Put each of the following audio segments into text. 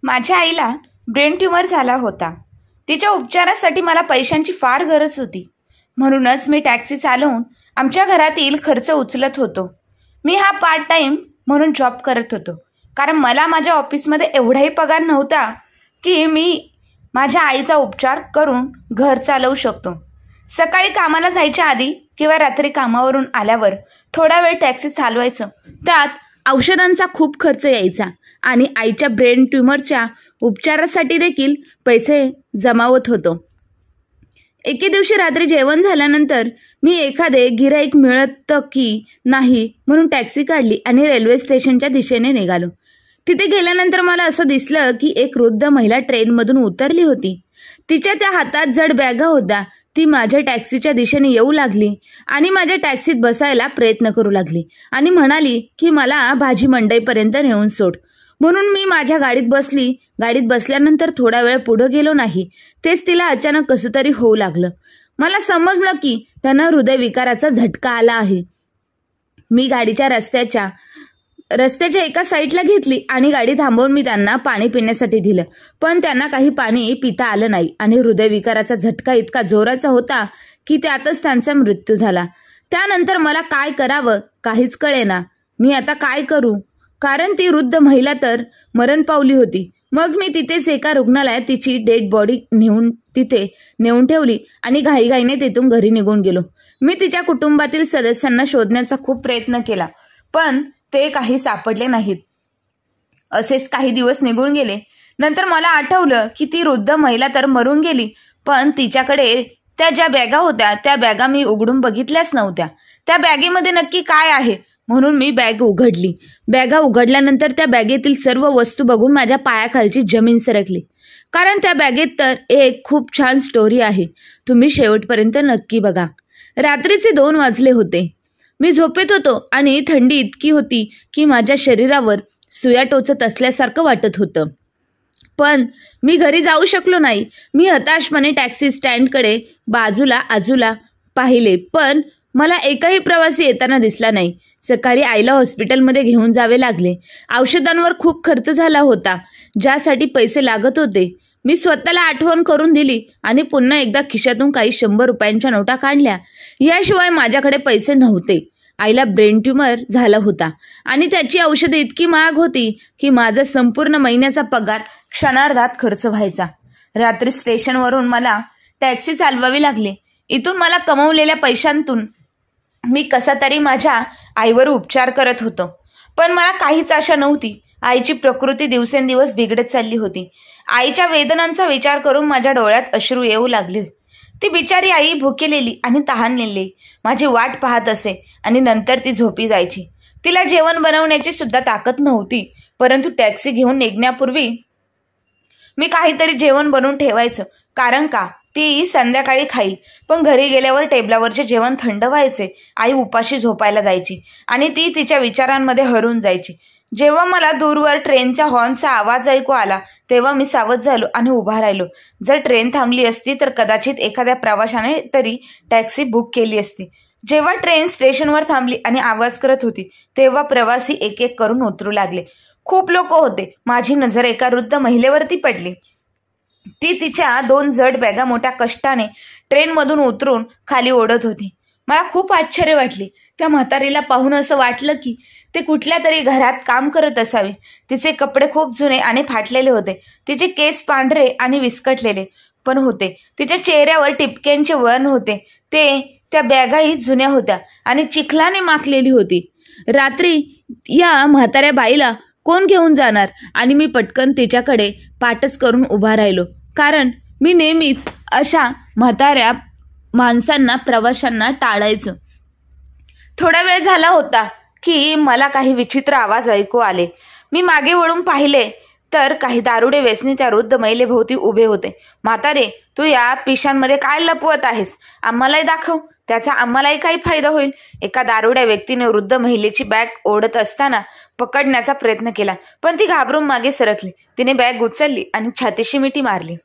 माझ्या आईला brain tumour झाला होता. तिच्या उपचारासाठी मला पैशांची फार गरज होती. म्हणूनच मी टॅक्सी चालवून आमच्या घरातील खर्च उचलत होतो. मी हा पार्ट टाइम म्हणून जॉब करत होतो, कारण मला माझ्या ऑफिसमध्ये एवढाही पगार नव्हता की मी माझ्या आईचा उपचार करून घर चालवू शकतो. सकाळी कामाला जायच्या आधी किंवा रात्री कामावरून आल्यावर थोडा वेळ टॅक्सी चालवायचं. त्यात औषधांचा खूप खर्च यायचा आणि आईच्या ब्रेन ट्यूमरच्या उपचारासाठी देखील पैसे जमावत होतो. एके दिवशी रात्री जेवण झाल्यानंतर मी एखादे गिऱ्हाईक मिळतं की नाही म्हणून टॅक्सी काढली आणि रेल्वे स्टेशनच्या दिशेने निघालो. तिथे गेल्यानंतर मला असं दिसलं की एक वृद्ध महिला ट्रेनमधून उतरली होती. तिच्या त्या हातात जड बॅगा होत्या. ती माझ्या टॅक्सीच्या दिशेने येऊ लागली आणि माझ्या टॅक्सीत बसायला प्रयत्न करू लागली आणि म्हणाली की मला भाजी मंडईपर्यंत नेऊन सोड. म्हणून मी माझ्या गाडीत बसली. गाडीत बसल्यानंतर थोडा वेळ पुढे गेलो नाही, तेच तिला अचानक कसं तरी होऊ लागलं. मला समजलं की त्यांना हृदयविकाराचा झटका आला आहे. मी गाडीच्या रस्त्याच्या एका साईडला घेतली आणि गाडी थांबवून मी त्यांना पाणी पिण्यासाठी दिलं, पण त्यांना काही पाणी पिता आलं नाही आणि हृदयविकाराचा झटका इतका जोराचा होता की त्यातच त्यांचा मृत्यू झाला. त्यानंतर मला काय करावं काहीच कळेना. मी आता काय करू, कारण ती वृद्ध महिला तर मरण पावली होती. मग मी तिथेच एका रुग्णालयात तिची डेड बॉडी तिथे नेऊन ठेवली आणि घाईघाईने तिथून घरी निघून गेलो. मी तिच्या कुटुंबातील सदस्यांना शोधण्याचा खूप प्रयत्न केला, पण ते काही सापडले नाहीत. असेच काही दिवस निघून गेले. नंतर मला आठवलं की ती वृद्ध महिला तर मरून गेली, पण तिच्याकडे त्या ज्या बॅगा होत्या त्या बॅगा मी उघडून बघितल्याच नव्हत्या. त्या बॅगेमध्ये नक्की काय आहे म्हणून मी बॅग उघडली. बॅगा उघडल्यानंतर त्या बॅगेतील सर्व वस्तू बघून माझ्या पायाखालची जमीन सरकली, कारण त्या बॅगेत तर एक खूप छान स्टोरी आहे. तुम्ही शेवटपर्यंत नक्की बघा. रात्रीचे 2 वाजले होते. मी झोपेत होतो आणि थंडी इतकी होती की माझ्या शरीरावर सुया टोचत असल्यासारखं वाटत होतं. पण मी घरी जाऊ शकलो नाही. मी हताशपणे टॅक्सी स्टँडकडे आजूला पाहिले, पण मला एकही प्रवासी येताना दिसला नाही. सकाळी आईला हॉस्पिटलमध्ये घेऊन जावे लागले. औषधांवर खूप खर्च झाला होता, ज्यासाठी पैसे लागत होते. मी स्वतःला आठवण करून दिली आणि पुन्हा एकदा खिशातून काही 100 रुपयांच्या नोटा काढल्या. याशिवाय माझ्याकडे पैसे नव्हते. आईला ब्रेन ट्यूमर झाला होता आणि त्याची औषधे इतकी महाग होती की माझा संपूर्ण महिन्याचा पगार क्षणार्धात खर्च व्हायचा. रात्री स्टेशनवरून मला टॅक्सी चालवावी लागली. इथून मला कमवलेल्या पैशांतून मी कसा तरी माझ्या आईवर उपचार करत होतो, पण मला काहीच आशा नव्हती. आईची प्रकृती दिवसेंदिवस बिघडत चालली होती. आईच्या वेदनांचा विचार करून माझ्या डोळ्यात अश्रू येऊ लागले. ती बिचारी आई भुकेलेली आणि तहानलेली माझी वाट पाहत असे आणि नंतर ती झोपी जायची. तिला जेवण बनवण्याची सुद्धा ताकद नव्हती, परंतु टॅक्सी घेऊन निघण्यापूर्वी मी काहीतरी जेवण बनवून ठेवायचं, कारण का ती संध्याकाळी खाईल. पण घरी गेल्यावर टेबलावरचे जेवण थंड व्हायचे. आई उपाशी झोपायला जायची आणि ती तिच्या विचारांमध्ये हरून जायची. जेव्हा मला दूरवर ट्रेनच्या हॉर्नचा आवाज ऐकू आला तेव्हा मी सावध झालो आणि उभा राहिलो. जर ट्रेन थांबली असती तर कदाचित एखाद्या प्रवाशाने तरी टॅक्सी बुक केली असती. जेव्हा ट्रेन स्टेशनवर थांबली आणि आवाज करत होती तेव्हा प्रवासी एक एक करून उतरू लागले. खूप लोक होते. माझी नजर एका वृद्ध महिलेवरती पडली. ती तिच्या 2 जड बॅगा मोठ्या कष्टाने ट्रेनमधून उतरून खाली ओढत होती. मला खूप आश्चर्य वाटले. त्या म्हातारीला पाहून असं वाटलं की ते कुठल्या तरी घरात काम करत असावे. तिचे कपडे खूप जुने आणि फाटलेले होते. तिचे केस पांढरे आणि विस्कटलेले पण होते. तिच्या चेहऱ्यावर टिपक्यांचे वर्ण होते. त्या बॅगाही जुन्या होत्या आणि चिखलाने माखलेली होती. रात्री या म्हाताऱ्या बाईला कोण घेऊन जाणार? आणि मी पटकन तिच्याकडे पाठच करून उभा राहिलो, कारण मी नेहमीच अशा म्हाताऱ्या माणसांना प्रवाशांना टाळायचं. थोडा वेळ झाला होता की मला काही विचित्र आवाज ऐकू आले. मी मागे वळून पाहिले तर काही दारुडे व्यसनी त्या वृद्ध महिलेभोवती उभे होते. म्हातारे, तू या पिशांमध्ये काय लपवत आहेस? आम्हालाही दाखव, त्याचा आम्हालाही काही फायदा होईल. एका दारुड्या व्यक्तीने वृद्ध महिलेची बॅग ओढत असताना पकडण्याचा प्रयत्न केला, पण ती घाबरून मागे सरकली. तिने बॅग उचलली आणि छातीशी मिठी मारली.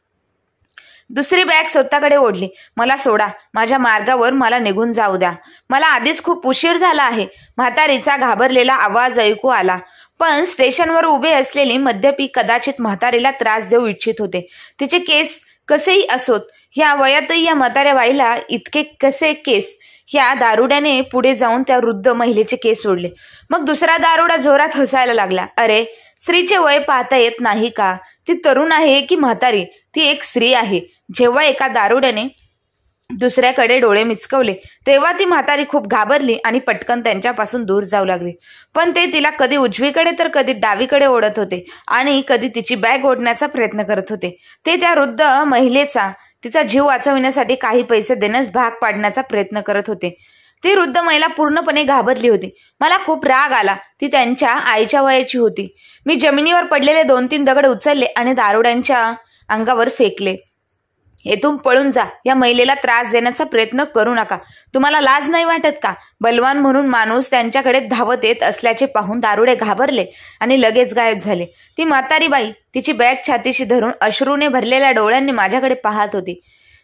दुसरी बॅग स्वतःकडे ओढली. मला सोडा, माझ्या मार्गावर मला निघून जाऊ द्या. मला आधीच खूप उशीर झाला आहे. म्हातारीचा घाबरलेला आवाज ऐकू आला. पण स्टेशनवर उभे असलेली मद्यपी कदाचित म्हातारीला त्रास देऊ इच्छित होते. तिचे केस कसेही असोत, ह्या वयातही या म्हाताऱ्या बाईला इतके कसे केस? ह्या दारुड्याने पुढे जाऊन त्या वृद्ध महिलेचे केस सोडले. मग दुसरा दारुडा जोरात हसायला लागला. अरे, स्त्रीचे वय पाहता येत नाही का? ती तरुण आहे की म्हातारी, ती एक स्त्री आहे. जेव्हा एका दारुड्याने दुसऱ्याकडे डोळे मिचकवले तेव्हा ती म्हातारी खूप घाबरली आणि पटकन त्यांच्यापासून दूर जाऊ लागली. पण ते तिला कधी उजवीकडे तर कधी डावीकडे ओढत होते आणि कधी तिची बॅग ओढण्याचा प्रयत्न करत होते. ते त्या वृद्ध महिलेचा तिचा जीव वाचविण्यासाठी काही पैसे देण्यास भाग पाडण्याचा प्रयत्न करत होते. ती वृद्ध महिला पूर्णपणे घाबरली होती. मला खूप राग आला. ती त्यांच्या आईच्या वयाची होती. मी जमिनीवर पडलेले 2-3 दगड उचलले आणि दारुड्यांच्या अंगावर फेकले. येथून पळून जा. या महिलेला त्रास देण्याचा प्रयत्न करू नका. तुम्हाला लाज नाही वाटत का? बलवान म्हणून माणूस त्यांच्याकडे धावत येत असल्याचे पाहून दारुडे घाबरले आणि लगेच गायब झाले. ती म्हातारी बाई तिची बॅग छातीशी धरून अश्रूने भरलेल्या डोळ्यांनी माझ्याकडे पाहत होती.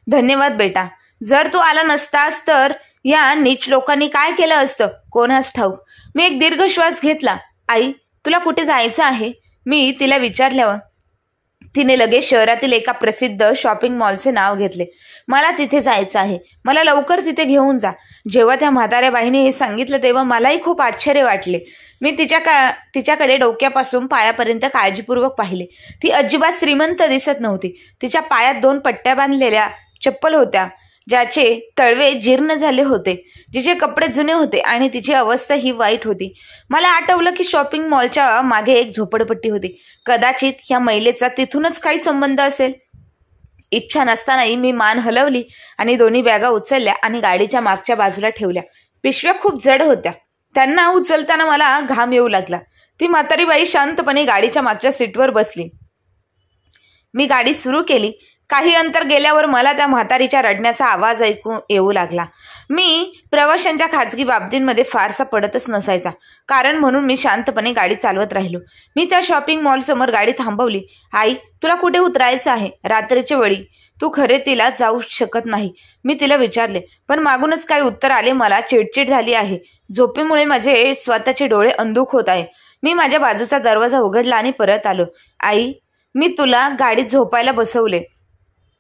धन्यवाद बेटा. जर तू आला नसतास तर या नीच लोकांनी काय केलं असतं कोणास ठाऊक. मी एक दीर्घ श्वास घेतला. आई, तुला कुठे जायचं आहे? मी तिला विचारल्यावर तिने लगेच शहरातील एका प्रसिद्ध शॉपिंग मॉलचे नाव घेतले. मला तिथे जायचं आहे. मला लवकर तिथे घेऊन जा. जेव्हा त्या म्हाताऱ्या बाईने हे सांगितलं तेव्हा मलाही खूप आश्चर्य वाटले. मी तिच्याकडे डोक्यापासून पायापर्यंत काळजीपूर्वक पाहिले. ती अजिबात श्रीमंत दिसत नव्हती. तिच्या पायात 2 पट्ट्या बांधलेल्या चप्पल होत्या ज्याचे तळवे जीर्ण झाले होते. जिचे कपडे जुने होते आणि तिची अवस्था ही वाईट होती. मला आठवलं की शॉपिंग मॉलच्या मागे एक झोपडपट्टी होती. कदाचित ह्या महिलेचा तिथूनच काही संबंध असेल. इच्छा नसतानाही मी मान हलवली आणि दोन्ही बॅगा उचलल्या आणि गाडीच्या मागच्या बाजूला ठेवल्या. पिशव्या खूप जड होत्या. त्यांना उचलताना मला घाम येऊ लागला. ती म्हातारी बाई शांतपणे गाडीच्या मागच्या सीटवर बसली. मी गाडी सुरू केली. काही अंतर गेल्यावर मला त्या म्हातारीच्या रडण्याचा आवाज ऐकू येऊ लागला. मी प्रवाशांच्या खाजगी बाबतींमध्ये फारसा पडतच नसायचा, कारण म्हणून मी शांतपणे गाडी चालवत राहिलो. मी त्या शॉपिंग मॉल समोर गाडी थांबवली. आई, तुला कुठे उतरायचं आहे? रात्रीचे वेळी तू खरेदीला जाऊ शकत नाही, मी तिला विचारले. पण मागूनच काही उत्तर आले. मला चिडचिड झाली आहे. झोपेमुळे माझे स्वतःचे डोळे अंधुक होत आहे. मी माझ्या बाजूचा दरवाजा उघडला आणि परत आलो. आई, मी तुला गाडीत झोपायला बसवले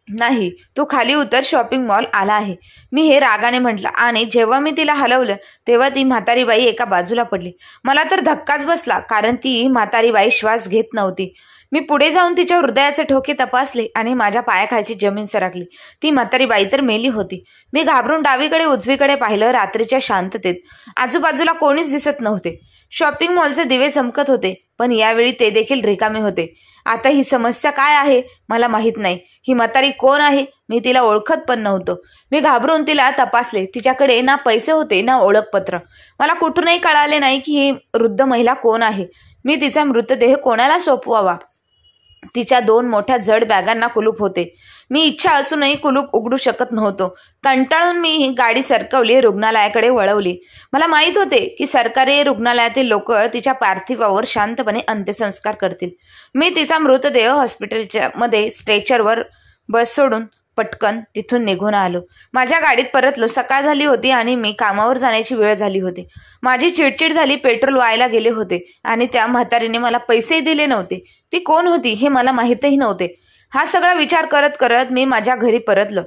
नाही, तू खाली उतर, शॉपिंग मॉल आला आहे, मी हे रागाने म्हटलं. आणि जेव्हा मी तिला हलवलं तेव्हा ती म्हातारी बाई एका बाजूला पडली. मला तर धक्काच बसला, कारण ती म्हातारी बाई श्वास घेत नव्हती. मी पुढे जाऊन तिच्या हृदयाचे ठोके तपासले आणि माझ्या पायाखालची जमीन सरकली. ती म्हातारी बाई तर मेली होती. मी घाबरून डावीकडे उजवीकडे पाहिलं. रात्रीच्या शांततेत आजूबाजूला कोणीच दिसत नव्हते. शॉपिंग मॉलचे दिवे चमकत होते, पण यावेळी ते देखील रिकामे होते. आता ही समस्या काय आहे मला माहित नाही. ही म्हातारी कोण आहे? मी तिला ओळखत पण नव्हतो. मी घाबरून तिला तपासले. तिच्याकडे ना पैसे होते ना ओळखपत्र. मला कुठूनही कळाले नाही की ही वृद्ध महिला कोण आहे. मी तिचा मृतदेह कोणाला सोपवावा? तिच्या 2 मोठ्या जड बॅगांना कुलूप होते. मी इच्छा असूनही कुलूप उघडू शकत नव्हतो. कंटाळून मी गाडी सरकवली, रुग्णालयाकडे वळवली. मला माहित होते की सरकारी रुग्णालयातील लोक तिच्या पार्थिवावर शांतपणे अंत्यसंस्कार करतील. मी तिचा मृतदेह हॉस्पिटलच्या मध्ये स्ट्रेचरवर बस सोडून पटकन तिथून निघून आलो. माझ्या गाडीत परतलो. सकाळ झाली होती आणि मी कामावर जाण्याची वेळ झाली होती. माझी चिडचिड झाली. पेट्रोल व्हायला गेले होते आणि त्या म्हातारीने मला पैसेही दिले नव्हते. ती कोण होती हे मला माहीतही नव्हते. हा सगळा विचार करत करत मी माझ्या घरी परतलो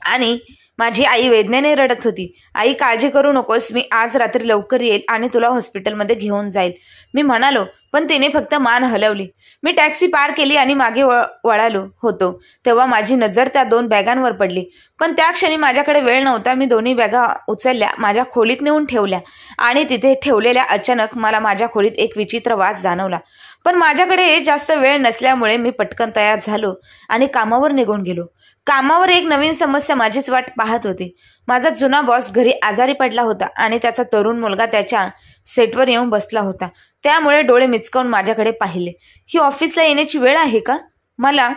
आणि माझी आई वेदनेने रडत होती. आई, काळजी करू नकोस, मी आज रात्री लवकर येईल आणि तुला हॉस्पिटलमध्ये घेऊन जाईल, मी म्हणालो. पण तिने फक्त मान हलवली. मी टॅक्सी पार केली आणि मागे वळालो होतो तेव्हा माझी नजर त्या 2 बॅगांवर पडली. पण त्या क्षणी माझ्याकडे वेळ नव्हता. मी दोन्ही बॅगा उचलल्या, माझ्या खोलीत नेऊन ठेवल्या आणि तिथे ठेवलेल्या अचानक मला माझ्या खोलीत एक विचित्र वास जाणवला. पण माझ्याकडे जास्त वेळ नसल्यामुळे मी पटकन तयार झालो आणि कामावर निघून गेलो. कामावर एक नवीन समस्या माझीच वाट पाहत होती. माझा जुना बॉस घरी आजारी पडला होता आणि त्याचा तरुण मुलगा त्याच्या सेटवर येऊन बसला होता. त्यामुळे डोळे मिचकावून माझ्याकडे पाहिले. ही ऑफिसला येण्याची वेळ आहे का? मला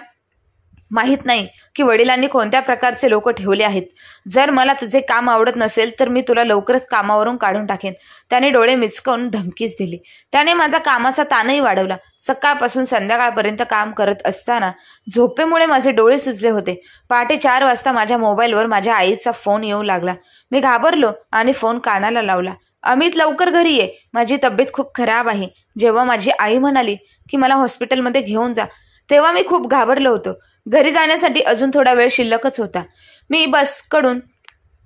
माहित नाही की वडिलांनी कोणत्या प्रकारचे लोक ठेवले आहेत. जर मला तुझे काम आवडत नसेल तर मी तुला लवकरच कामावरून काढून टाकेन, त्याने डोळे मिचकावून धमकीच दिली. त्याने माझा कामाचा ताणही वाढवला. सकाळपासून संध्याकाळपर्यंत काम करत असताना झोपेमुळे माझे डोळे सुजले होते. पहाटे 4 वाजता माझ्या मोबाईलवर माझ्या आईचा फोन येऊ लागला. मी घाबरलो आणि फोन कानाला लावला. अमित लवकर घरी ये, माझी तब्येत खूप खराब आहे. जेव्हा माझी आई म्हणाली की मला हॉस्पिटलमध्ये घेऊन जा, तेव्हा मी खूप घाबरलो होतो. घरी जाण्यासाठी अजून थोडा वेळ शिल्लकच होता. मी बसकडून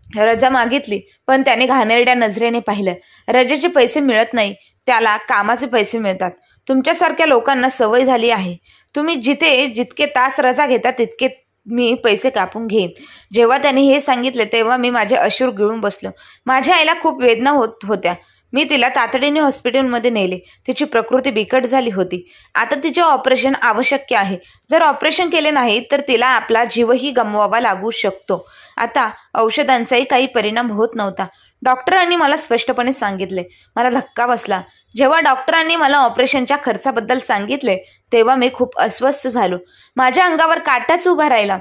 रजा मागितली, पण त्याने घाणेरड्या नजरेने पाहिलं. रजेचे पैसे मिळत नाही, त्याला कामाचे पैसे मिळतात. तुमच्यासारख्या लोकांना सवय झाली आहे. तुम्ही जितके तास रजा घेता तितके मी पैसे कापून घेईन. जेव्हा त्याने हे सांगितले तेव्हा मी माझे अश्रू गिळून बसलो. माझ्या आईला खूप वेदना होत होत्या. मी तिला तातडीने हॉस्पिटलमध्ये नेले. तिची प्रकृती बिकट झाली होती. आता तिचे ऑपरेशन आवश्यक आहे. जर ऑपरेशन केले नाही तर तिला आपला जीवही गमवावा लागू शकतो. आता औषधांचाही काही परिणाम होत नव्हता. डॉक्टरांनी मला स्पष्टपणे सांगितले. मला धक्का बसला. जेव्हा डॉक्टरांनी मला ऑपरेशनच्या खर्चाबद्दल सांगितले तेव्हा मी खूप अस्वस्थ झालो. माझ्या अंगावर काटाच उभा राहिला.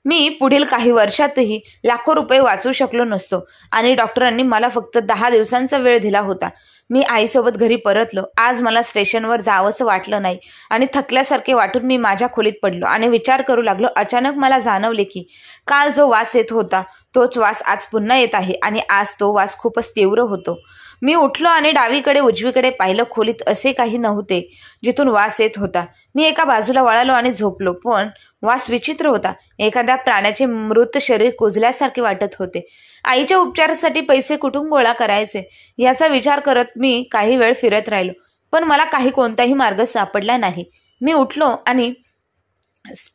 मी पुढील काही वर्षातही लाखो रुपये वाचवू शकलो नसतो आणि डॉक्टरांनी मला फक्त 10 दिवसांचा वेळ दिला होता. मी आईसोबत घरी परतलो. आज मला स्टेशनवर जावंसं वाटलं नाही आणि थकल्यासारखे वाटून मी माझ्या खोलीत पडलो आणि विचार करू लागलो. अचानक मला जाणवले की काल जो वास येत होता तोच वास आज पुन्हा येत आहे आणि आज तो वास खूपच तीव्र होतो. मी उठलो आणि डावीकडे उजवीकडे पाहिलं. खोलीत असे काही नव्हते जिथून वास येत होता. मी एका बाजूला वळालो आणि झोपलो, पण वास विचित्र होता. एखाद्या प्राण्याचे मृत शरीर कुजल्यासारखे वाटत होते. आईच्या उपचारासाठी पैसे कुठून गोळा करायचे याचा विचार करत मी काही वेळ फिरत राहिलो, पण मला कोणताही मार्ग सापडला नाही. मी उठलो आणि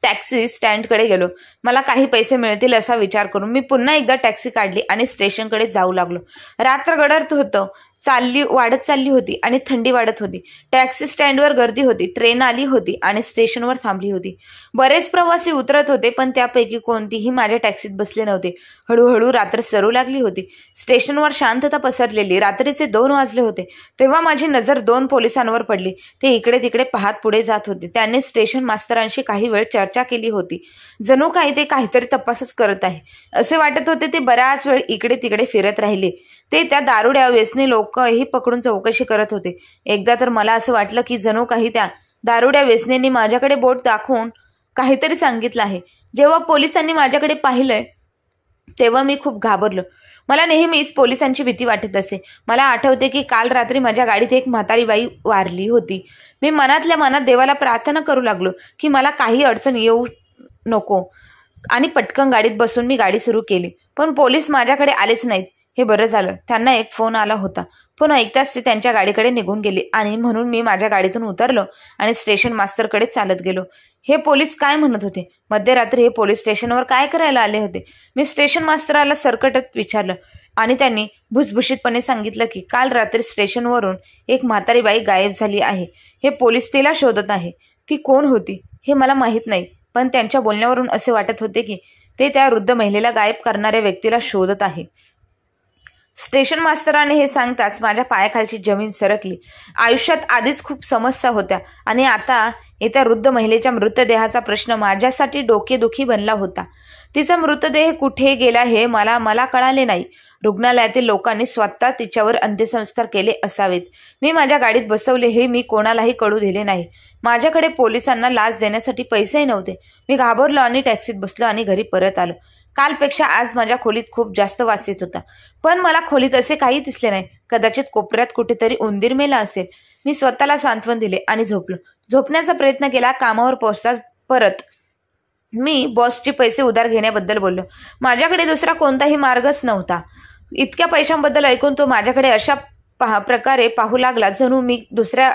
टॅक्सी स्टँडकडे गेलो. मला काही पैसे मिळतील असा विचार करून मी पुन्हा एकदा टॅक्सी काढली आणि स्टेशनकडे जाऊ लागलो. रात्र गडद होतं. वाढत चालली होती आणि थंडी वाढत होती. टॅक्सी स्टँडवर गर्दी होती. ट्रेन आली होती आणि स्टेशनवर थांबली होती. बरेच प्रवासी उतरत होते, पण त्यापैकी कोणतीही माझ्या टॅक्सीत बसले नव्हते. हळूहळू रात्र सरू लागली होती. स्टेशनवर शांतता पसरलेली. रात्रीचे 2 वाजले होते. तेव्हा माझी नजर 2 पोलिसांवर पडली. ते इकडे तिकडे पाहत पुढे जात होते. त्यांनी स्टेशन मास्तरांशी काही वेळ चर्चा केली होती. जणू काही ते काहीतरी तपासच करत आहे असे वाटत होते. ते बराच वेळ इकडे तिकडे फिरत राहिले. ते त्या दारुड्या व्यसनी लोकही पकडून चौकशी करत होते. एकदा तर मला असं वाटलं की जणू काही त्या दारुड्या व्यसनींनी माझ्याकडे बोट दाखवून काहीतरी सांगितलं आहे. जेव्हा पोलिसांनी माझ्याकडे पाहिलंय तेव्हा मी खूप घाबरलो. मला नेहमीच पोलिसांची भीती वाटत असे. मला आठवते की काल रात्री माझ्या गाडीत एक म्हातारी बाई वारली होती. मी मनातल्या मनात देवाला प्रार्थना करू लागलो की मला काही अडचण येऊ नको आणि पटकन गाडीत बसून मी गाडी सुरू केली. पण पोलीस माझ्याकडे आलेच नाहीत. हे बरं झालं. त्यांना एक फोन आला होता. पण ऐकताच ते त्यांच्या गाडीकडे निघून गेले आणि म्हणून मी माझ्या गाडीतून उतरलो आणि स्टेशन मास्तरकडे चालत गेलो. हे पोलीस काय म्हणत होते? मध्यरात्री हे पोलीस स्टेशनवर काय करायला आले होते? मी स्टेशन मास्तराला सरकटत विचारलं आणि त्यांनी भुसभुशीतपणे सांगितलं की काल रात्री स्टेशनवरून एक म्हातारी बाई गायब झाली आहे. हे पोलीस तिला शोधत आहे. ती कोण होती हे मला माहीत नाही, पण त्यांच्या बोलण्यावरून असे वाटत होते की ते त्या वृद्ध महिलेला गायब करणाऱ्या व्यक्तीला शोधत आहे. स्टेशन मास्तराने हे सांगताच माझ्या पायाखालची जमीन सरकली. आयुष्यात आधीच खूप समस्या होत्या आणि आता येत्या वृद्ध महिलेच्या मृतदेहाचा प्रश्न माझ्यासाठी डोकेदुखी बनला होता. तिचा मृतदेह कुठे गेला हे मला कळाले नाही. रुग्णालयातील लोकांनी स्वतः तिच्यावर अंत्यसंस्कार केले असावेत. मी माझ्या गाडीत बसवले हे मी कोणालाही कळू दिले नाही. माझ्याकडे पोलिसांना लाच देण्यासाठी पैसेही नव्हते. मी घाबरलो आणि टॅक्सीत बसलो आणि घरी परत आलो. कालपेक्षा आज माझ्या खोलीत खूप जास्त वास येत होता, पण मला खोलीत असे काही दिसले नाही. कदाचित कोपऱ्यात कुठेतरी उंदीर मेला असेल. मी स्वतःला सांत्वन दिले आणि झोपलो. झोपण्याचा प्रयत्न केला. कामावर पोहोचताच परत मी बॉसचे पैसे उधार घेण्याबद्दल बोललो. माझ्याकडे दुसरा कोणताही मार्गच नव्हता. इतक्या पैशांबद्दल ऐकून तो माझ्याकडे अशा प्रकारे पाहू लागला जणू मी दुसऱ्या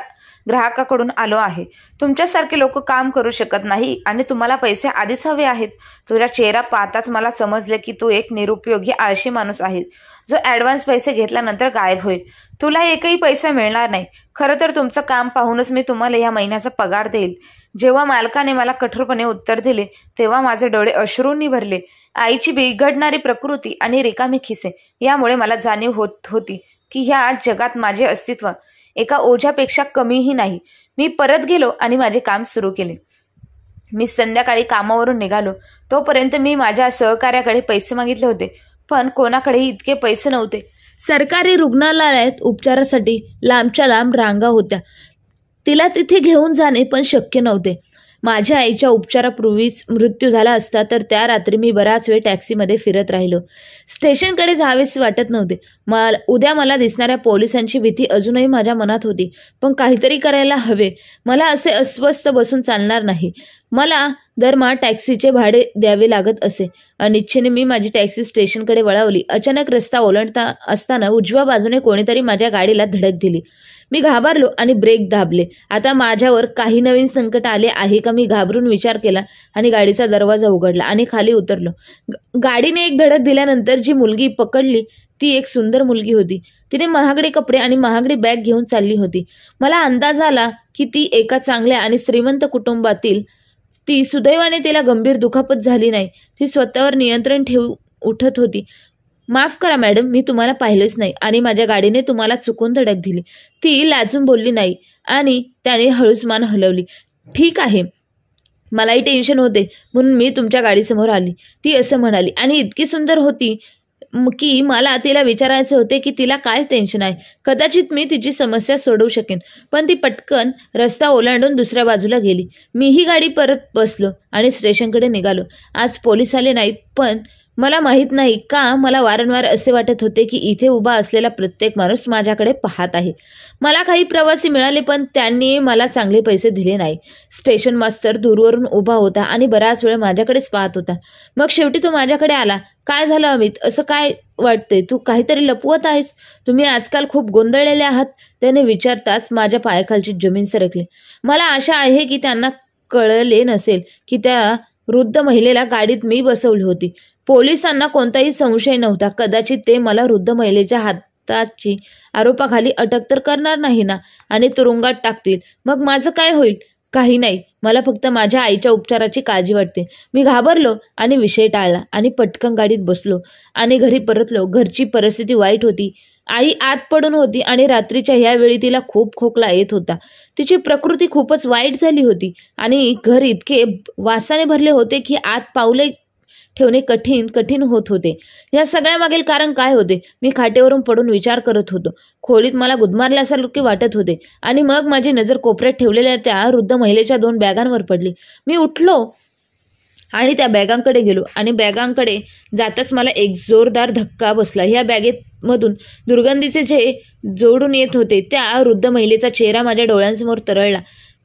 ग्राहकाकडून आलो आहे. तुमच्यासारखे लोक काम करू शकत नाही आणि तुम्हाला पैसे आधीच हवे आहेत. तुझा चेहरा पाहताच मला समजले की तू एक निरुपयोगी आळशी माणूस आहे जो ॲडव्हान्स पैसे घेतल्यानंतर गायब होईल. तुला एकही पैसा मिळणार नाही. खरं तर तुमचं काम पाहूनच मी तुम्हाला या महिन्याचा पगार देईल. जेव्हा मालकाने मला कठोरपणे उत्तर दिले तेव्हा माझे डोळे अश्रूंनी भरले. आईची बिघडणारी प्रकृती आणि रिकामी खिसे यामुळे मला जाणीव होत होती की ह्या जगात माझे अस्तित्व एका ओझ्यापेक्षा कमीही नाही. मी परत गेलो आणि माझे काम सुरू केले. मी संध्याकाळी कामावरून निघालो. तोपर्यंत मी माझ्या सहकार्याकडे पैसे मागितले होते, पण कोणाकडेही इतके पैसे नव्हते. सरकारी रुग्णालयात उपचारासाठी लांबच्या लांब रांगा होत्या. तिला तिथे घेऊन जाणे पण शक्य नव्हते. माझ्या आईच्या उपचारापूर्वीच मृत्यू झाला असता तर त्या रात्री मी बराच वेळ टॅक्सीमध्ये फिरत राहिलो. स्टेशनकडे जावेसे वाटत नव्हते. उद्या मला दिसणाऱ्या पोलिसांची भीती अजूनही माझ्या मनात होती, पण काहीतरी करायला हवे. मला असे अस्वस्थ बसून चालणार नाही. मला दरमहा टॅक्सीचे भाडे द्यावे लागत असे. अनिच्छेने मी माझी टॅक्सी स्टेशनकडे वळवली. अचानक रस्ता ओलांडता असताना उजव्या बाजूने कोणीतरी माझ्या गाडीला धडक दिली. मी घाबरलो आणि ब्रेक दाबले. आता माझ्यावर काही नवीन संकट आले आहे का, मी घाबरून विचार केला आणि गाडीचा दरवाजा उघडला आणि खाली उतरलो. गाडीने एक धडक दिल्यानंतर जी मुलगी पकडली ती एक सुंदर मुलगी होती. तिने महागडे कपडे आणि महागडी बॅग घेऊन चालली होती. मला अंदाज आला की ती एका चांगल्या आणि श्रीमंत कुटुंबातील. ती सुदैवाने तिला गंभीर दुखापत झाली नाही. ती स्वतःवर नियंत्रण ठेवून उठत होती. माफ करा मॅडम, मी तुम्हाला पाहिलेच नाही आणि माझ्या गाडीने तुम्हाला चुकून धडक दिली. ती लाजून बोलली नाही आणि त्याने हळूच मान हलवली. ठीक आहे, मलाही टेन्शन होते म्हणून मी तुमच्या गाडीसमोर आली, ती असं म्हणाली आणि इतकी सुंदर होती की मला तिला विचारायचे होते की तिला काय टेन्शन आहे. कदाचित मी तिची समस्या सोडवू शकेन. पण ती पटकन रस्ता ओलांडून दुसऱ्या बाजूला गेली. मीही गाडी परत बसलो आणि स्टेशनकडे निघालो. आज पोलीस आले नाहीत, पण मला माहीत नाही का मला वारंवार असे वाटत होते की इथे उभा असलेला प्रत्येक माणूस माझ्याकडे पाहत आहे. मला काही प्रवासी मिळाले, पण त्यांनी मला चांगले पैसे दिले नाही. स्टेशन मास्तर दूरवरून उभा होता आणि बराच वेळ माझ्याकडेच पाहत होता. मग शेवटी तो माझ्याकडे आला. काय झालं अमित, असं काय वाटतंय? तू काहीतरी लपवत आहेस? तुम्ही आजकाल खूप गोंधळलेले आहात, त्याने विचारताच माझ्या पायाखालची जमीन सरकली. मला आशा आहे की त्यांना कळले नसेल की त्या वृद्ध महिलेला गाडीत मी बसवली होती. पोलिसांना कोणताही संशय नव्हता. कदाचित ते मला वृद्ध महिलेच्या हाताची आरोपाखाली अटक तर करणार नाही ना आणि तुरुंगात टाकतील. मग माझं काय होईल? काही नाही, मला फक्त माझ्या आईच्या उपचाराची काळजी वाटते. मी घाबरलो आणि विषय टाळला आणि पटकन गाडीत बसलो आणि घरी परतलो. घरची परिस्थिती वाईट होती. आई आत पडून होती आणि रात्रीच्या ह्या वेळी तिला खूप खोकला येत होता. तिची प्रकृती खूपच वाईट झाली होती आणि घर इतके वासाने भरले होते की आत पावले ठेवणे कठीण होत होते. या सगळ्यामागील कारण काय होते? मी खाटेवरून पडून विचार करत होतो. खोलीत मला गुदमारल्यासारखे वाटत होते आणि मग माझी नजर कोपऱ्यात ठेवलेल्या त्या वृद्ध महिलेच्या 2 बॅगांवर पडली. मी उठलो आणि त्या बॅगांकडे गेलो आणि बॅगांकडे जाताच मला एक जोरदार धक्का बसला. ह्या बॅगेमधून दुर्गंधीचे जे जोडून येत होते त्या वृद्ध महिलेचा चेहरा माझ्या डोळ्यांसमोर तरळला.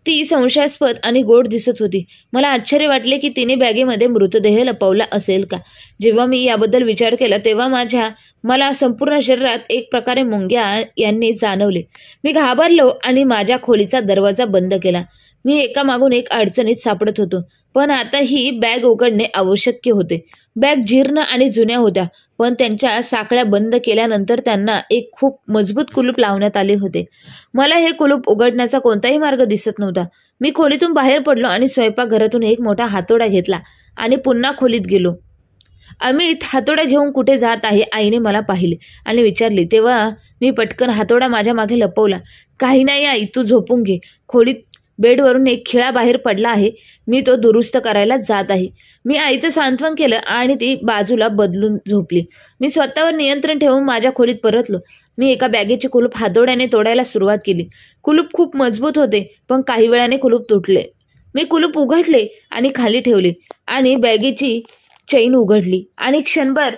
ती संशयास्पद आणि गोड दिसत होती. मला आश्चर्य वाटले की तिने बॅगेमध्ये मृतदेह लपवला असेल का. जेव्हा मी याबद्दल विचार केला तेव्हा मला संपूर्ण शरीरात एक प्रकारे मुंग्या यांनी जाणवले. मी घाबरलो आणि माझ्या खोलीचा दरवाजा बंद केला. मी एकामागून एक अडचणीत सापडत होतो, पण आता ही बॅग उघडणे आवश्यक होते. बॅग जीर्ण आणि जुन्या होत्या, पण त्यांच्या साखळ्या बंद केल्यानंतर त्यांना एक खूप मजबूत कुलूप लावण्यात आले होते. मला हे कुलूप उघडण्याचा कोणताही मार्ग दिसत नव्हता. मी खोलीतून बाहेर पडलो आणि स्वयंपाकघरातून एक मोठा हातोडा घेतला आणि पुन्हा खोलीत गेलो. अमित, हातोडा घेऊन कुठे जात आहे? आईने मला पाहिले आणि विचारले. तेव्हा मी पटकन हातोडा माझ्या मागे लपवला. काही नाही आई, तू झोपून घे. खोलीत बेडवरून एक खिळा बाहेर पडला आहे, मी तो दुरुस्त करायला जात आहे. मी आईचं सांत्वन केलं आणि ती बाजूला बदलून झोपली. मी स्वतःवर नियंत्रण ठेवून माझ्या खोलीत परतलो. मी एका बॅगेचे कुलूप हातोड्याने तोडायला सुरुवात केली. कुलूप खूप मजबूत होते, पण काही वेळाने कुलूप तुटले. मी कुलूप उघडले आणि खाली ठेवले आणि बॅगेची चैन उघडली आणि क्षणभर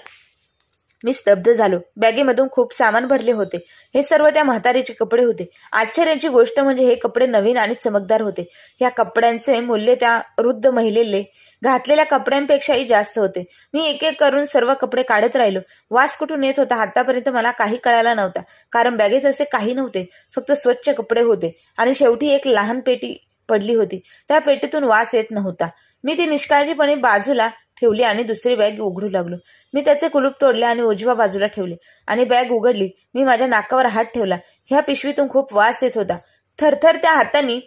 मी स्तब्ध झालो. बॅगेमधून खूप सामान भरले होते. हे सर्व त्या म्हातारीचे कपडे होते. आश्चर्याची गोष्ट म्हणजे हे कपडे नवीन आणि चमकदार होते. या कपड्यांचे मूल्य त्या वृद्ध महिलेने घातलेल्या कपड्यांपेक्षाही जास्त होते. मी एक एक करून सर्व कपडे काढत राहिलो. वास कुठून येत होता आतापर्यंत मला काही कळायला नव्हता, कारण बॅगेत असे काही नव्हते, फक्त स्वच्छ कपडे होते. आणि शेवटी एक लहान पेटी पडली होती. त्या पेटीतून वास येत नव्हता. मी ती निष्काळजीपणे बाजूला ठेवली आणि दुसरी बॅग उघडू लागलो. मी त्याचे कुलूप तोडले आणि उजव्या बाजूला ठेवले आणि बॅग उघडली. मी माझ्या नाकावर हात ठेवला. ह्या पिशवीतून खूप वास येत होता. थरथर त्या हातांनी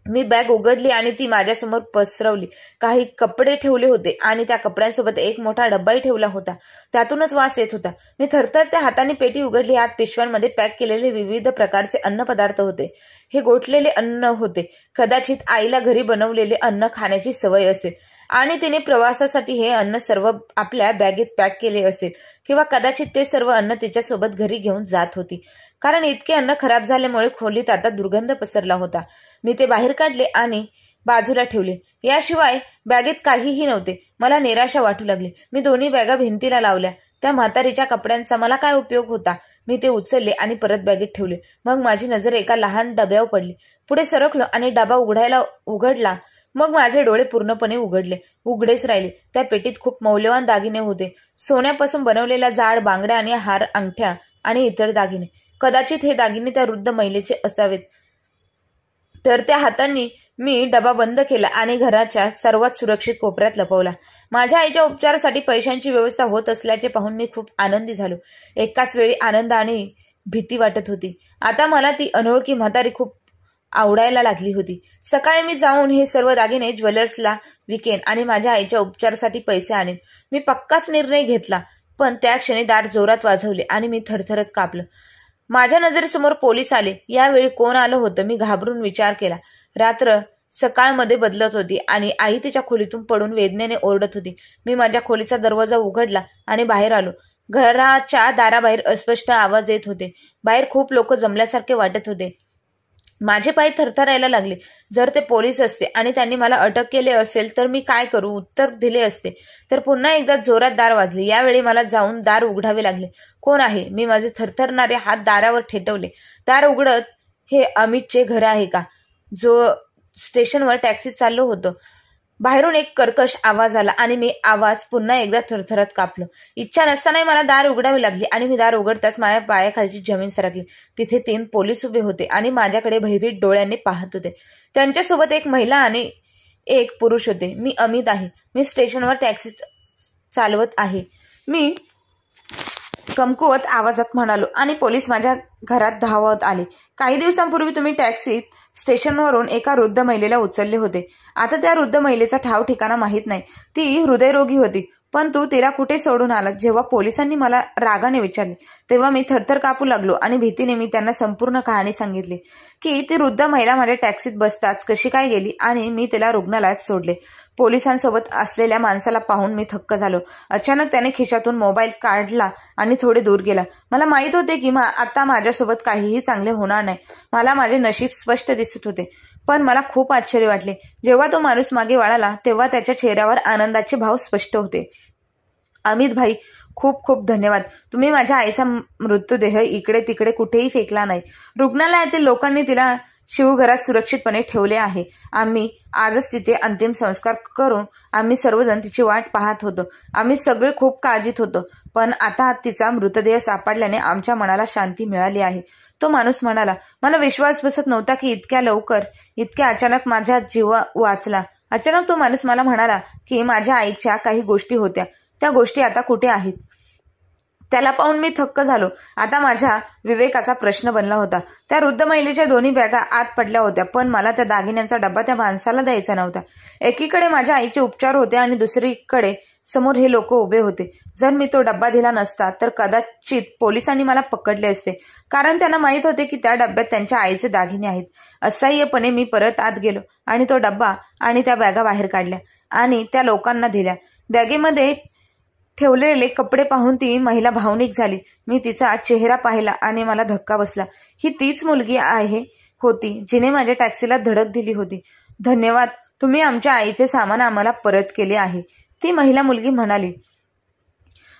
मी बॅग उघडली आणि ती माझ्यासमोर पसरवली. काही कपडे ठेवले होते आणि त्या कपड्यांसोबत एक मोठा डब्बाही ठेवला होता. त्यातूनच वास येत होता. मी थरथर त्या हाताने पेटी उघडली. आत पिशव्यांमध्ये पॅक केलेले विविध प्रकारचे अन्नपदार्थ होते. हे गोठलेले अन्न होते. कदाचित आईला घरी बनवलेले अन्न खाण्याची सवय असेल आणि तिने प्रवासासाठी हे अन्न सर्व आपल्या बॅगेत पॅक केले असेल, किंवा कदाचित ते सर्व अन्न तिच्यासोबत घरी घेऊन जात होती, कारण इतके अन्न खराब झाल्यामुळे खोलीत आता दुर्गंध पसरला होता. मी ते बाहेर काढले आणि बाजूला ठेवले. याशिवाय बॅगेत काहीही नव्हते. मला निराशा वाटू लागली. मी दोन्ही बॅगा भिंतीला लावल्या. त्या म्हातारीच्या कपड्यांचा मला काय उपयोग होता? मी ते उचलले आणि परत बॅगेत ठेवले. मग माझी नजर एका लहान डब्यावर पडली. पुढे सरकलो आणि डबा उघडला. मग माझे डोळे पूर्णपणे उघडेच राहिले. त्या पेटीत खूप मौल्यवान दागिने होते. सोन्यापासून बनवलेल्या जाड बांगड्या आणि हार, अंगठ्या आणि इतर दागिने. कदाचित हे दागिने त्या वृद्ध महिलेचे असावेत. तर त्या हातांनी मी डबा बंद केला आणि घराच्या सर्वात सुरक्षित कोपऱ्यात लपवला. माझ्या आईच्या उपचारासाठी पैशांची व्यवस्था होत असल्याचे पाहून मी खूप आनंदी झालो. एकाच वेळी आनंद आणि भीती वाटत होती. आता मला ती अनोळखी म्हातारी खूप आवडायला लागली होती. सकाळी मी जाऊन हे सर्व दागिने ज्वेलर्सला विकेन आणि माझ्या आईच्या उपचारासाठी पैसे आणेन. मी पक्काच निर्णय घेतला. पण त्या क्षणी दार जोरात वाजवले आणि मी थरथरत कापलं. माझ्या नजरेसमोर पोलीस आले. यावेळी कोण आलं होतं? मी घाबरून विचार केला. रात्र सकाळमध्ये बदलत होती आणि आई तिच्या खोलीतून पडून वेदनेने ओरडत होती. मी माझ्या खोलीचा दरवाजा उघडला आणि बाहेर आलो. घराच्या दाराबाहेर अस्पष्ट आवाज येत होते. बाहेर खूप लोक जमल्यासारखे वाटत होते. माझे पाय थरथरायला लागले. जर ते पोलीस असते आणि त्यांनी मला अटक केले असेल तर मी काय करू? उत्तर दिले असते तर पुन्हा एकदा जोरात दार वाजले. यावेळी मला जाऊन दार उघडावे लागले. कोण आहे? मी माझे थरथरणारे हात दारावर ठेवले. दार उघडत, हे अमितचे घर आहे का? जो स्टेशनवर टॅक्सीत चाललो होतो. बाहेरून एक कर्कश आवाज आला आणि मी आवाज पुन्हा एकदा थरथरत कापलो. इच्छा नसतानाही मला दार उघडावी लागली आणि मी दार उघडताच माझ्या पायाखालची जमीन सरकली. तिथे 3 पोलीस उभे होते आणि माझ्याकडे भयभीत डोळ्यांनी पाहत होते. त्यांच्यासोबत एक महिला आणि एक पुरुष होते. मी अमित आहे. मी स्टेशनवर टॅक्सी चालवत आहे. मी कमकुवत आवाजात म्हणालो आणि पोलीस माझ्या घरात धावत आले. काही दिवसांपूर्वी तुम्ही टॅक्सीत स्टेशनवरून एका वृद्ध महिलेला उचलले होते. आता त्या वृद्ध महिलेचा ठाव ठिकाणा माहीत नाही. ती हृदयरोगी होती. पण तू तिला कुठे सोडून आलात? जेव्हा पोलिसांनी मला रागाने विचारले तेव्हा मी थरथर कापू लागलो आणि भीतीने मी त्यांना संपूर्ण कहाणी सांगितली की ती वृद्ध महिला माझ्या टॅक्सीत बसताच कशी काय गेली आणि मी तिला रुग्णालयात सोडले. पोलिसांसोबत असलेल्या माणसाला पाहून मी थक्क झालो. अचानक त्याने खिशातून मोबाईल काढला आणि थोडे दूर गेला. मला माहित होते की आता माझ्यासोबत काहीही चांगले होणार नाही. मला माझे नशीब स्पष्ट दिसत होते. पण मला खूप आश्चर्य वाटले. जेव्हा तो माणूस मागे वळाला तेव्हा त्याच्या चेहऱ्यावर आनंदाचे भाव स्पष्ट होते. अमित भाई, खूप खूप धन्यवाद. तुम्ही माझ्या आईचा मृतदेह इकडे तिकडे कुठेही फेकला नाही. रुग्णालयातील लोकांनी तिला शिवघरात सुरक्षितपणे ठेवले आहे. आम्ही आजच तिथे अंतिम संस्कार करून आम्ही सर्वजण तिची वाट पाहत होतो. आम्ही सगळे खूप काळजीत होतो. पण आता तिचा मृतदेह सापडल्याने आमच्या मनाला शांती मिळाली आहे. तो माणूस म्हणाला. मला विश्वास बसत नव्हता की इतक्या लवकर, इतक्या अचानक माझा जीव वाचला. अचानक तो माणूस मला म्हणाला की माझ्या आईच्या काही गोष्टी होत्या. त्या गोष्टी आता कुठे आहेत? त्याला पाहून मी थक्क झालो. आता माझ्या विवेकाचा प्रश्न बनला होता. त्या वृद्ध महिलेच्या दोन्ही बॅगा आत पडल्या होत्या. पण मला त्या दागिन्यांचा डब्बा त्या माणसाला द्यायचा नव्हता. एकीकडे माझ्या आईचे उपचार होते आणि दुसरीकडे समोर हे लोक उभे होते. जर मी तो डब्बा दिला नसता तर कदाचित पोलिसांनी मला पकडले असते. कारण त्यांना माहित होते की त्या डब्यात त्यांच्या आईचे दागिने आहेत. असह्यपणे मी परत आत गेलो आणि तो डब्बा आणि त्या बॅगा बाहेर काढल्या आणि त्या लोकांना दिल्या. बॅगेमध्ये ठेवलेले कपडे पाहून ती महिला भावनिक झाली. मी तिचा चेहरा पाहिला आणि मला धक्का बसला. ही तीच मुलगी होती जिने माझ्या टॅक्सीला धडक दिली होती. धन्यवाद, तुम्ही आमच्या आईचे सामान आम्हाला परत केले आहे, ती महिला मुलगी म्हणाली.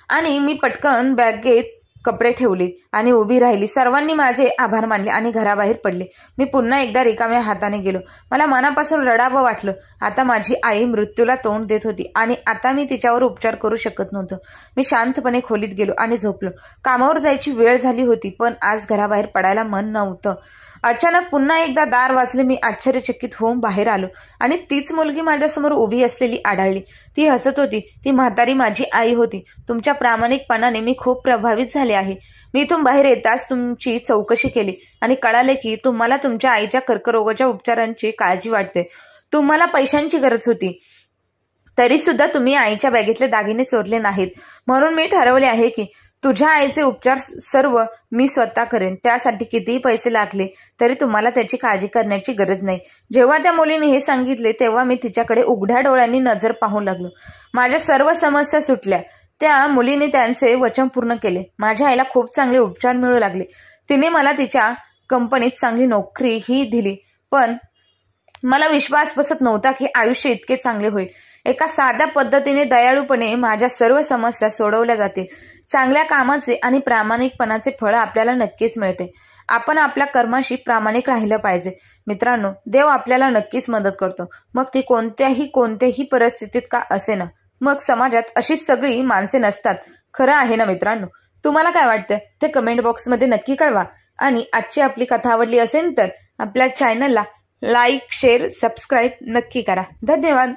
आणि मी पटकन बॅगेत कपडे ठेवले आणि उभी राहिली. सर्वांनी माझे आभार मानले आणि घराबाहेर पडले. मी पुन्हा एकदा रिकाम्या हाताने गेलो. मला मनापासून रडावं वाटलं. आता माझी आई मृत्यूला तोंड देत होती आणि आता मी तिच्यावर उपचार करू शकत नव्हतो. मी शांतपणे खोलीत गेलो आणि झोपलो. कामावर जायची वेळ झाली होती पण आज घराबाहेर पडायला मन नव्हतं. अचानक पुन्हा एकदा दार वाजले. मी आश्चर्यचकित होऊन बाहेर आलो आणि तीच मुलगी माझ्यासमोर उभी असलेली आढळली. ती हसत होती. ती म्हातारी माझी आई होती. तुमच्या प्रामाणिकपणाने मी खूप प्रभावित झाले आहे. मी इथून बाहेर येताच तुमची चौकशी केली आणि कळाले की तुम्हाला तुमच्या आईच्या कर्करोगाच्या उपचारांची काळजी वाटते. तुम्हाला पैशांची गरज होती. तरी सुद्धा तुम्ही आईच्या बॅगेतले दागिने चोरले नाहीत. म्हणून मी ठरवले आहे की तुझ्या आईचे उपचार सर्व मी स्वतः करेन. त्यासाठी कितीही पैसे लागले तरी तुम्हाला त्याची काळजी करण्याची गरज नाही. जेव्हा त्या मुलीने हे सांगितले तेव्हा मी तिच्याकडे उघड्या डोळ्यांनी नजर पाहू लागलो. माझ्या सर्व समस्या सुटल्या. त्या मुलीने त्यांचे वचन पूर्ण केले. माझ्या आईला खूप चांगले उपचार मिळू लागले. तिने मला तिच्या कंपनीत चांगली नोकरीही दिली. पण मला विश्वास बसत नव्हता की आयुष्य इतके चांगले होईल. एका साध्या पद्धतीने दयाळूपणे माझ्या सर्व समस्या सोडवल्या जातील. चांगल्या कामाचे आणि प्रामाणिकपणाचे फळ आपल्याला नक्कीच मिळते. आपण आपल्या कर्माशी प्रामाणिक राहिलं पाहिजे. मित्रांनो, देव आपल्याला नक्कीच मदत करतो, मग ती कोणत्याही परिस्थितीत का असेना. मग समाजात अशी सगळी माणसे नसतात. खरं आहे ना मित्रांनो? तुम्हाला काय वाटतं ते कमेंट बॉक्समध्ये नक्की कळवा. आणि आजची आपली कथा आवडली असेल तर आपल्या चॅनलला लाईक, शेअर, सबस्क्राईब नक्की करा. धन्यवाद.